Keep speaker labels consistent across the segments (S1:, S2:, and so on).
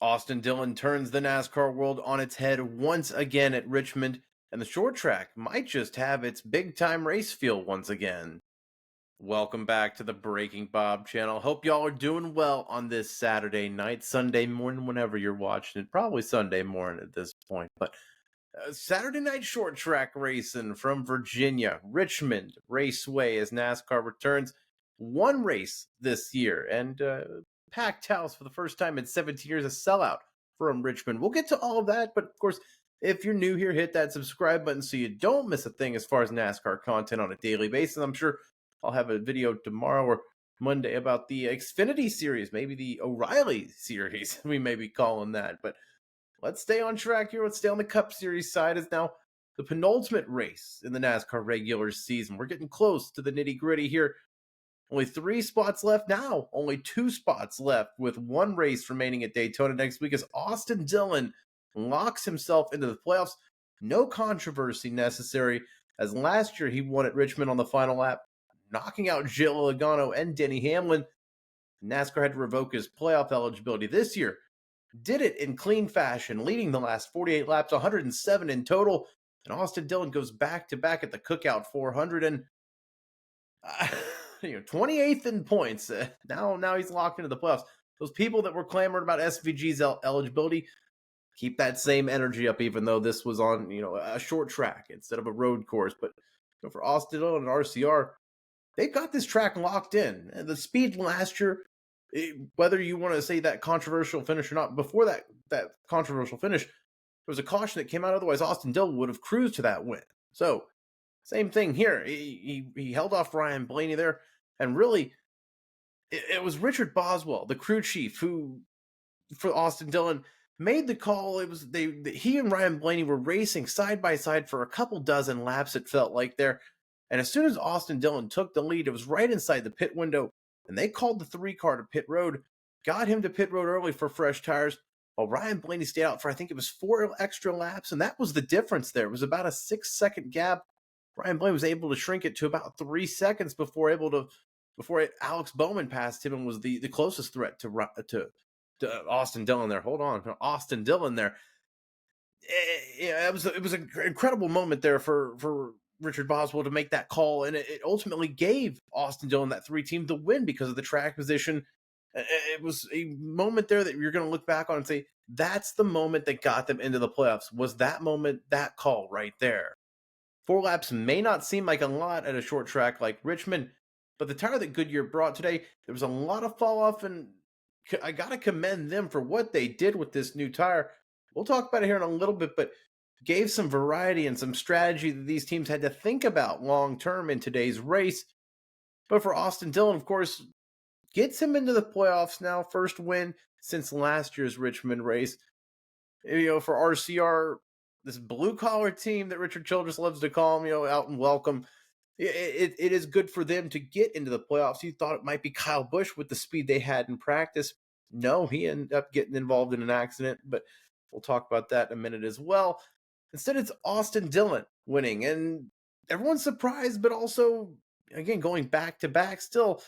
S1: Austin Dillon turns the NASCAR world on its head once again at Richmond, and the short track might just have its big time race feel once again. Welcome back to the Breaking Bob channel. Hope y'all are doing well on this Saturday night, Sunday morning, whenever you're watching it. Probably Sunday morning at this point, but Saturday night short track racing from Virginia, Richmond Raceway as NASCAR returns. One race this year, and packed house for the first time in 17 years, a sellout from Richmond. We'll get to all of that, but of course, if you're new here, hit that subscribe button so you don't miss a thing as far as NASCAR content on a daily basis. I'm sure I'll have a video tomorrow or Monday about the Xfinity series, maybe the O'Reilly series, we may be calling that, but let's stay on track here. Let's stay on the Cup Series side. Is now the penultimate race in the NASCAR regular season. We're getting close to the nitty gritty here. Only 3 spots left now. Only 2 spots left with one race remaining at Daytona next week as Austin Dillon locks himself into the playoffs. No controversy necessary as last year he won at Richmond on the final lap, knocking out Jill Logano and Denny Hamlin. NASCAR had to revoke his playoff eligibility this year. Did it in clean fashion, leading the last 48 laps, 107 in total. And Austin Dillon goes back to back at the Cookout 400 and 28th in points. Now he's locked into the playoffs. Those people that were clamoring about SVG's eligibility, keep that same energy up, even though this was on a short track instead of a road course. But for Austin Dillon and RCR, they got this track locked in. And the speed last year, whether you want to say that controversial finish or not, before that controversial finish, there was a caution that came out. Otherwise, Austin Dillon would have cruised to that win. So, same thing here. He held off Ryan Blaney there, and really, it was Richard Boswell, the crew chief, who, for Austin Dillon, made the call. It was he and Ryan Blaney were racing side by side for a couple dozen laps, it felt like there. And as soon as Austin Dillon took the lead, it was right inside the pit window. And they called the 3-car to pit road, got him to pit road early for fresh tires, while Ryan Blaney stayed out for, I think it was 4 extra laps, and that was the difference there. It was about a 6-second gap. Ryan Blaney was able to shrink it to about 3 seconds before Alex Bowman passed him and was the closest threat to Austin Dillon there. Hold on, Austin Dillon there. It was an incredible moment there for Richard Boswell to make that call, and it ultimately gave Austin Dillon, that 3 team, the win because of the track position. It was a moment there that you're going to look back on and say, that's the moment that got them into the playoffs, was that moment, that call right there. 4 laps may not seem like a lot at a short track like Richmond, but the tire that Goodyear brought today, there was a lot of fall off, and I got to commend them for what they did with this new tire. We'll talk about it here in a little bit, but gave some variety and some strategy that these teams had to think about long term in today's race. But for Austin Dillon, of course, gets him into the playoffs now. First win since last year's Richmond race. For RCR, this blue collar team that Richard Childress loves to call them, out and welcome. It is good for them to get into the playoffs. You thought it might be Kyle Busch with the speed they had in practice. No, he ended up getting involved in an accident, but we'll talk about that in a minute as well. Instead, it's Austin Dillon winning, and everyone's surprised, but also, again, going back to back, still,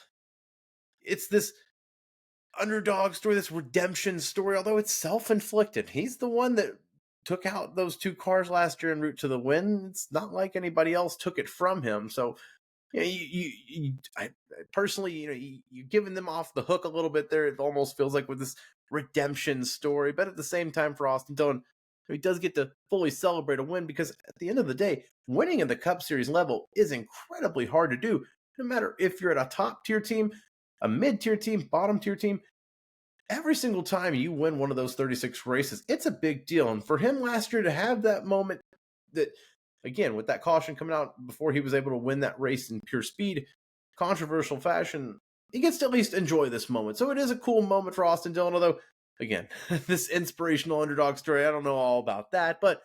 S1: it's this underdog story, this redemption story, although it's self-inflicted. He's the one that took out those 2 cars last year en route to the win. It's not like anybody else took it from him. So, I personally, you're giving them off the hook a little bit there. It almost feels like with this redemption story, but at the same time, for Austin Dillon, he does get to fully celebrate a win, because at the end of the day, winning in the Cup Series level is incredibly hard to do. No matter if you're at a top tier team, a mid-tier team, bottom tier team, every single time you win one of those 36 races, it's a big deal. And for him last year to have that moment that, again, with that caution coming out before he was able to win that race in pure speed, controversial fashion, he gets to at least enjoy this moment. So it is a cool moment for Austin Dillon, although, again, this inspirational underdog story, I don't know all about that, but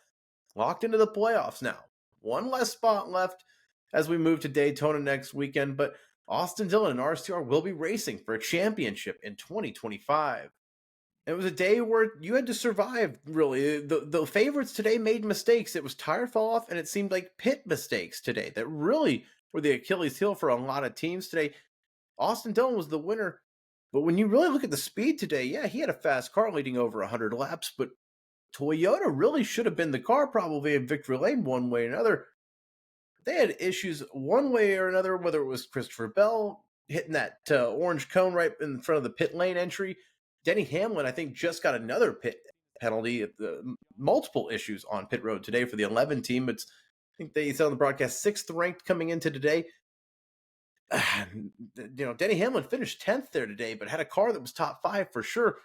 S1: locked into the playoffs now. One less spot left as we move to Daytona next weekend, but Austin Dillon and RCR will be racing for a championship in 2025. It was a day where you had to survive, really. The favorites today made mistakes. It was tire fall off, and it seemed like pit mistakes today that really were the Achilles heel for a lot of teams today. Austin Dillon was the winner But when you really look at the speed today, yeah, he had a fast car leading over 100 laps, but Toyota really should have been the car probably in victory lane one way or another. They had issues one way or another, whether it was Christopher Bell hitting that orange cone right in front of the pit lane entry. Denny Hamlin, I think, just got another pit penalty. Multiple issues on pit road today for the 11 team. I think they said on the broadcast, 6th ranked coming into today. Denny Hamlin finished 10th there today, but had a car that was top 5 for sure.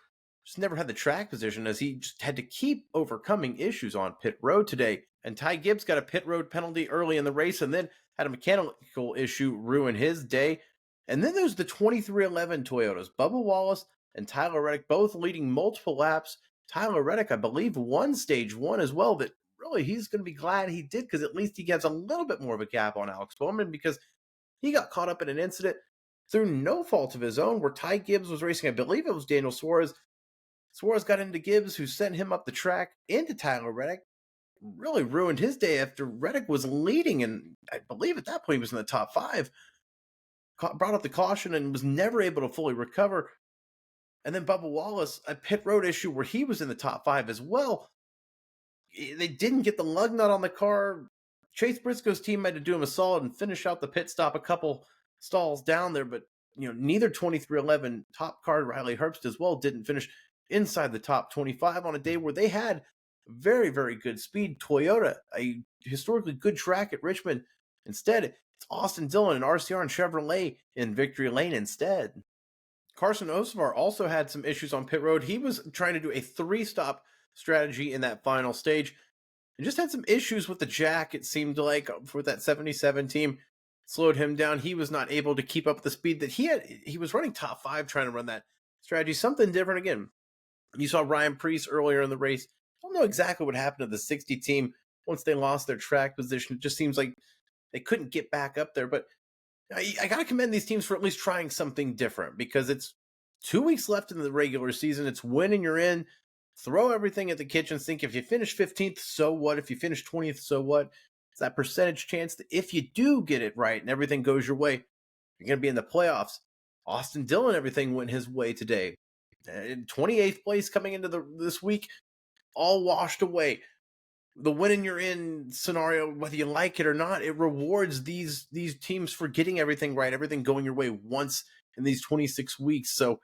S1: Just never had the track position as he just had to keep overcoming issues on pit road today. And Ty Gibbs got a pit road penalty early in the race and then had a mechanical issue ruin his day. And then there's the 2311 Toyotas, Bubba Wallace and Tyler Reddick, both leading multiple laps. Tyler Reddick, I believe, won stage 1 as well. That really he's going to be glad he did, because at least he gets a little bit more of a gap on Alex Bowman, because he got caught up in an incident through no fault of his own where Ty Gibbs was racing. I believe it was Daniel Suarez. Suarez got into Gibbs, who sent him up the track into Tyler Reddick. Really ruined his day after Reddick was leading, and I believe at that point he was in the top 5. Brought up the caution and was never able to fully recover. And then Bubba Wallace, a pit road issue where he was in the top 5 as well. They didn't get the lug nut on the car. Chase Briscoe's team had to do him a solid and finish out the pit stop a couple stalls down there, but neither 2311 top car Riley Herbst as well didn't finish inside the top 25 on a day where they had very, very good speed. Toyota, a historically good track at Richmond. Instead, it's Austin Dillon and RCR and Chevrolet in victory lane instead. Carson Osavar also had some issues on pit road. He was trying to do a 3-stop strategy in that final stage and just had some issues with the jack, it seemed like, for that 77 team. Slowed him down. He was not able to keep up the speed that he had. He was running top 5 trying to run that strategy. Something different again. You saw Ryan Preece earlier in the race. I don't know exactly what happened to the 60 team once they lost their track position. It just seems like they couldn't get back up there. But I got to commend these teams for at least trying something different, because it's 2 weeks left in the regular season. It's win and you're in. Throw everything at the kitchen sink. If you finish 15th, so what? If you finish 20th, so what? It's that percentage chance that if you do get it right and everything goes your way, you're going to be in the playoffs. Austin Dillon, everything went his way today. 28th place coming into this week, all washed away. The win and you're in scenario, whether you like it or not, it rewards these teams for getting everything right, everything going your way once in these 26 weeks. So,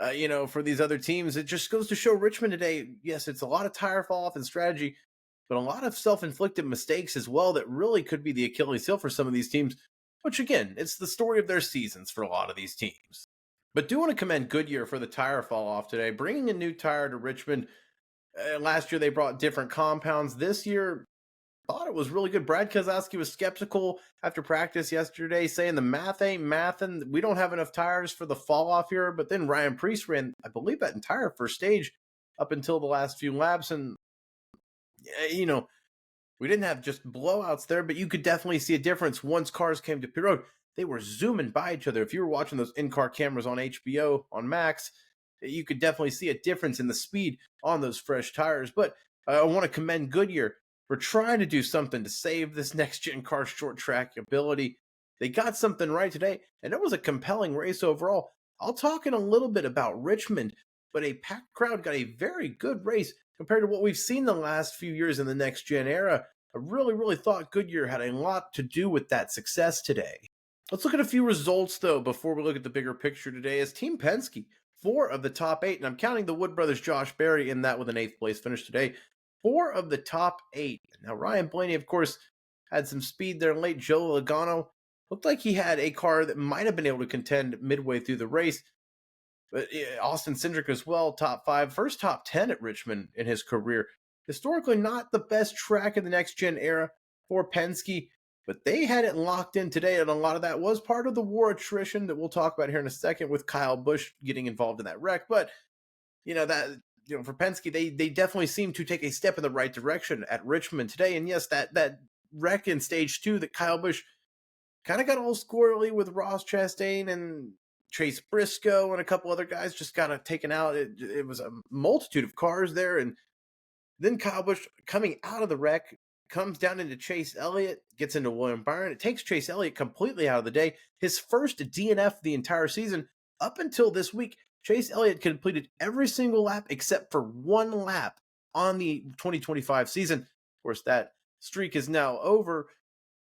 S1: for these other teams, it just goes to show Richmond today, yes, it's a lot of tire fall off and strategy, but a lot of self-inflicted mistakes as well that really could be the Achilles heel for some of these teams, which again, it's the story of their seasons for a lot of these teams. But do want to commend Goodyear for the tire fall off today, bringing a new tire to Richmond. Last year they brought different compounds. This year, thought it was really good. Brad Keselowski was skeptical after practice yesterday, saying the math ain't mathin'. We don't have enough tires for the fall off here. But then Ryan Preece ran, I believe, that entire first stage up until the last few laps. And, we didn't have just blowouts there, but you could definitely see a difference once cars came to pit road. They were zooming by each other. If you were watching those in-car cameras on HBO, on Max, you could definitely see a difference in the speed on those fresh tires. But I want to commend Goodyear for trying to do something to save this next-gen car short track ability. They got something right today, and it was a compelling race overall. I'll talk in a little bit about Richmond, but a packed crowd got a very good race compared to what we've seen the last few years in the next-gen era. I really, really thought Goodyear had a lot to do with that success today. Let's look at a few results, though, before we look at the bigger picture today. As Team Penske, 4 of the top 8, and I'm counting the Wood brothers' Josh Berry in that with an 8th place finish today. 4 of the top 8. Now, Ryan Blaney, of course, had some speed there late. Joe Logano looked like he had a car that might have been able to contend midway through the race. But Austin Cindric as well, top 5. First top 10 at Richmond in his career. Historically, not the best track in the next-gen era for Penske, but they had it locked in today, and a lot of that was part of the war attrition that we'll talk about here in a second with Kyle Busch getting involved in that wreck. But, for Penske, they definitely seem to take a step in the right direction at Richmond today. And yes, that wreck in stage 2 that Kyle Busch kind of got all squirrely with Ross Chastain and Chase Briscoe and a couple other guys just got taken out. It was a multitude of cars there. And then Kyle Busch, coming out of the wreck, comes down into Chase Elliott, gets into William Byron. It takes Chase Elliott completely out of the day. His first DNF the entire season. up until this week, Chase Elliott completed every single lap except for one lap on the 2025 season. Of course, that streak is now over.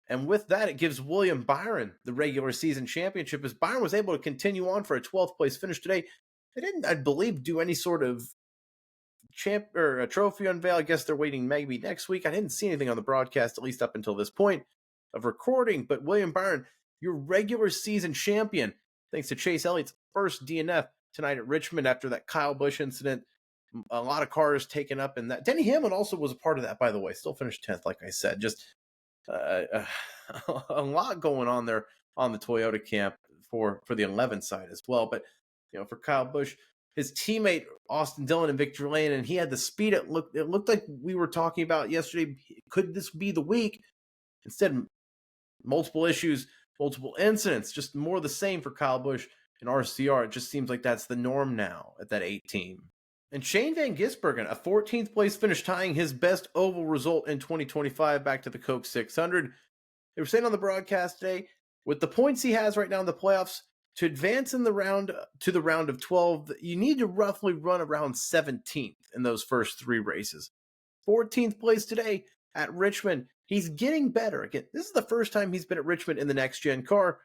S1: And with that, it gives William Byron the regular season championship, as Byron was able to continue on for a 12th place finish today. They didn't, I believe, do any sort of a trophy unveil. I guess they're waiting maybe next week. I didn't see anything on the broadcast, at least up until this point of recording. But William Byron, your regular season champion, thanks to Chase Elliott's first DNF tonight at Richmond after that Kyle Busch incident. A lot of cars taken up in that. Denny Hamlin also was a part of that, by the way. Still finished 10th, like I said. Just a lot going on there on the Toyota camp for the 11 side as well. But for Kyle Busch, his teammate Austin Dillon in victory lane, and he had the speed. It looked like we were talking about yesterday. Could this be the week? Instead, multiple issues, multiple incidents, just more of the same for Kyle Busch and RCR. It just seems like that's the norm now at that 8 team. And Shane Van Gisbergen, a 14th place finish, tying his best oval result in 2025 back to the Coke 600. They were saying on the broadcast today, with the points he has right now in the playoffs, to advance in the round of 12, you need to roughly run around 17th in those first 3 races. 14th place today at Richmond. He's getting better. Again, this is the first time he's been at Richmond in the next-gen car.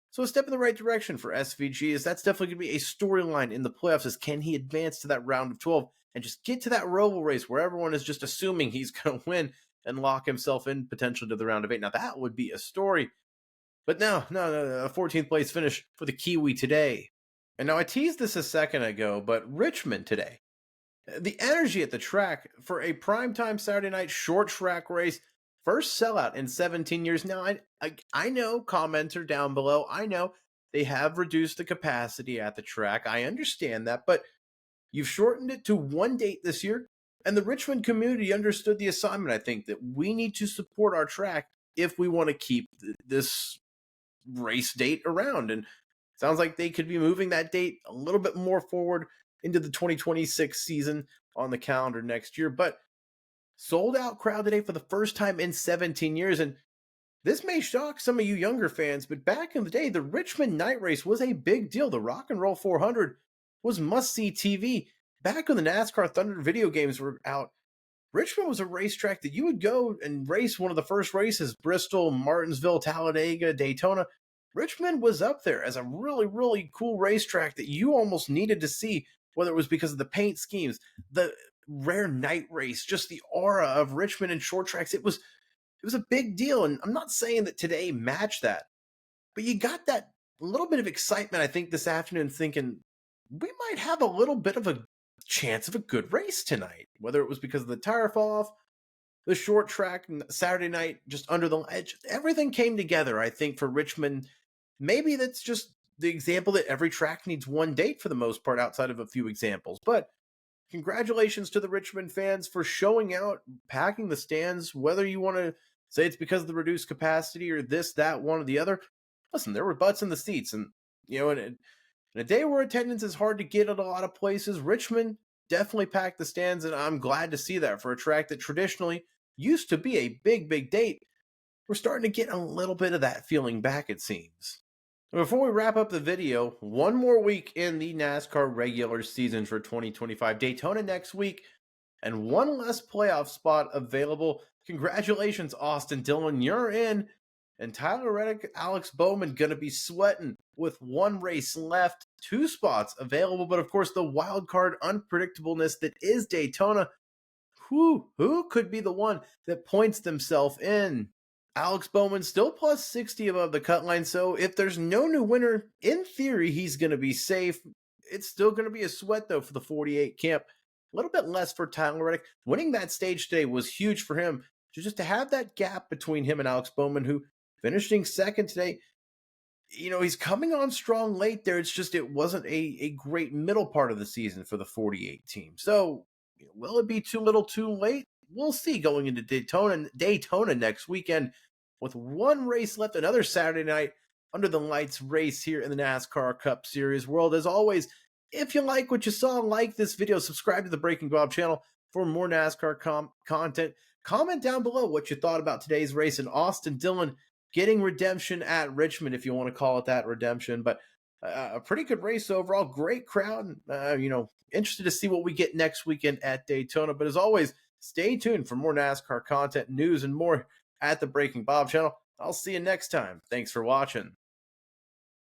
S1: So a step in the right direction for SVG, is that's definitely going to be a storyline in the playoffs, is can he advance to that round of 12 and just get to that roval race where everyone is just assuming he's going to win and lock himself in potentially to the round of 8. Now that would be a story. But no, a 14th place finish for the Kiwi today. And now I teased this a second ago, but Richmond today, the energy at the track for a primetime Saturday night short track race, first sellout in 17 years. Now, I know, commenter down below, I know they have reduced the capacity at the track. I understand that, but you've shortened it to 1 date this year, and the Richmond community understood the assignment, I think, that we need to support our track if we want to keep this race date around. And it sounds like they could be moving that date a little bit more forward into the 2026 season on the calendar next year. But sold out crowd today for the first time in 17 years. And this may shock some of you younger fans, but back in the day, the Richmond night race was a big deal. The Rock and Roll 400 was must-see TV. Back when the NASCAR Thunder video games were out, Richmond was a racetrack that you would go and race one of the first races, Bristol, Martinsville, Talladega, Daytona. Richmond was up there as a really, really cool racetrack that you almost needed to see, whether it was because of the paint schemes, the rare night race, just the aura of Richmond and short tracks. It was a big deal. And I'm not saying that today matched that, but you got that little bit of excitement, I think, this afternoon, thinking we might have a little bit of a chance of a good race tonight, whether it was because of the tire fall off, the short track Saturday night, just under the edge. Everything came together, I think, for Richmond. Maybe that's just the example that every track needs 1 date for the most part, outside of a few examples. But congratulations to the Richmond fans for showing out, packing the stands, whether you want to say it's because of the reduced capacity or this, that, one, or the other. Listen, there were butts in the seats. And, in a day where attendance is hard to get at a lot of places, Richmond definitely packed the stands, and I'm glad to see that for a track that traditionally used to be a big, big date. We're starting to get a little bit of that feeling back, it seems. Before we wrap up the video, 1 more week in the NASCAR regular season for 2025. Daytona next week, and 1 less playoff spot available. Congratulations, Austin Dillon, you're in. And Tyler Reddick, Alex Bowman going to be sweating with 1 race left, 2 spots available. But of course, the wild card unpredictableness that is Daytona. Who could be the one that points themselves in? Alex Bowman still plus 60 above the cut line. So if there's no new winner, in theory, he's going to be safe. It's still going to be a sweat, though, for the 48 camp. A little bit less for Tyler Reddick. Winning that stage today was huge for him. Just to have that gap between him and Alex Bowman, who finishing second today, he's coming on strong late there. It's just it wasn't a great middle part of the season for the 48 team. So will it be too little too late? We'll see going into Daytona next weekend with 1 race left, another Saturday night under the lights race here in the NASCAR Cup Series world. As always, if you like what you saw, like this video, subscribe to the Breaking Bob channel for more NASCAR content. Comment down below what you thought about today's race and Austin Dillon getting redemption at Richmond, if you want to call it that, redemption. But a pretty good race overall. Great crowd. Interested to see what we get next weekend at Daytona. But as always, stay tuned for more NASCAR content, news, and more at the Breaking Bob channel. I'll see you next time. Thanks for watching.